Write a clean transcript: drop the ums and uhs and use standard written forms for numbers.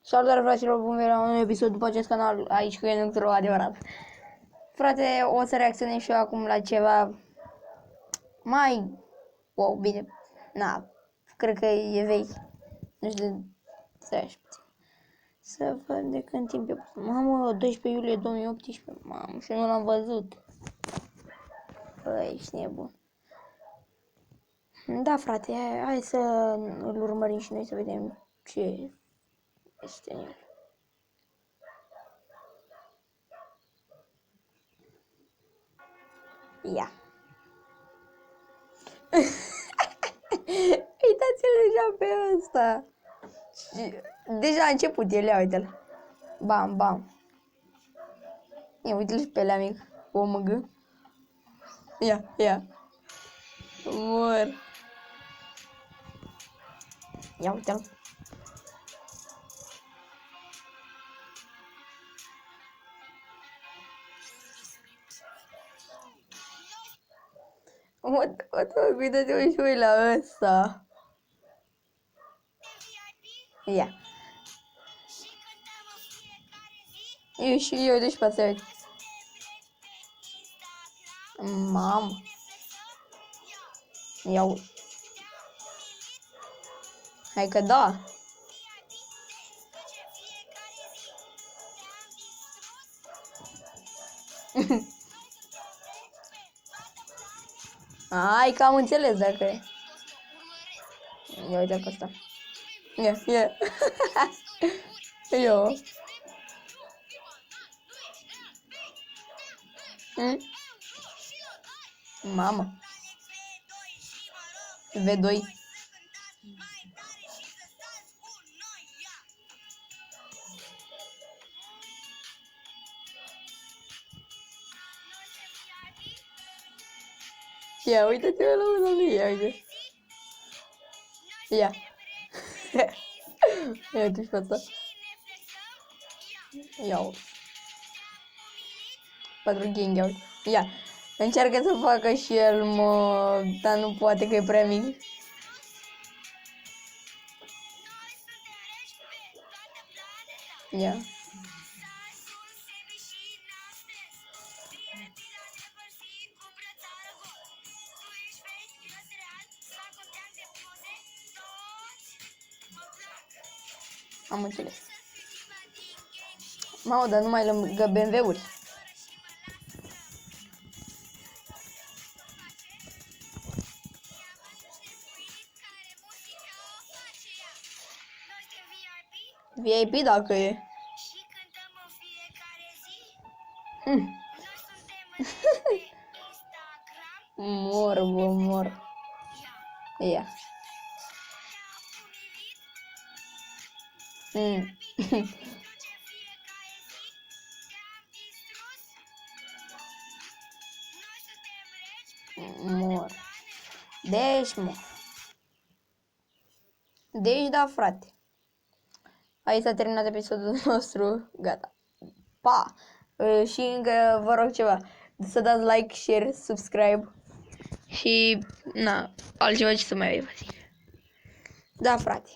Salutare fraților, bun venit la un episod după acest canal, aici cu Enuctru adevărat. Frate, o să reacționez și eu acum la ceva mai... Wow, bine, na, cred că e vechi. Nu știu, stai așa puțin. Să văd de când timp eu... Mamă, 12 iulie 2018, mamă, și nu l-am văzut. Băi, ești nebun. Da, frate, hai să îl urmărim și noi să vedem ce este în el. Ia. Uitați-l deja pe ăsta. Deja a început el, ia uite-l. Bam, bam. Ia uite-l și pe alea mic. O măgă. Ia, ia. Mor. Ia uite-l. Uite-te și ui la ăsta. Ia. Eu și eu, deci poate să uit. Mamă. Iau. Hai că da. Ai, că am înțeles dacă e. Ia uite pe ăsta. Ia, ia. Eu. Mamă. V2. Ia, uite-te la mâna lui, ia uite. Ia. Ia uite-și pe asta. Ia. Patru gang, ia uite. Ia. Încearcă să facă și el, mă, dar nu poate că e prea mic. Ia. Am înțeles. Mamă, dar numai lângă BMW-uri. VIP dacă e. Mor, bă, mor. Ia. Mor. Deci, mor. Deci, da, frate. Aici s-a terminat episodul nostru. Gata. Pa! Și încă vă rog ceva. Să dați like, share, subscribe. Și, na, altceva ce să mai zic. Da, frate.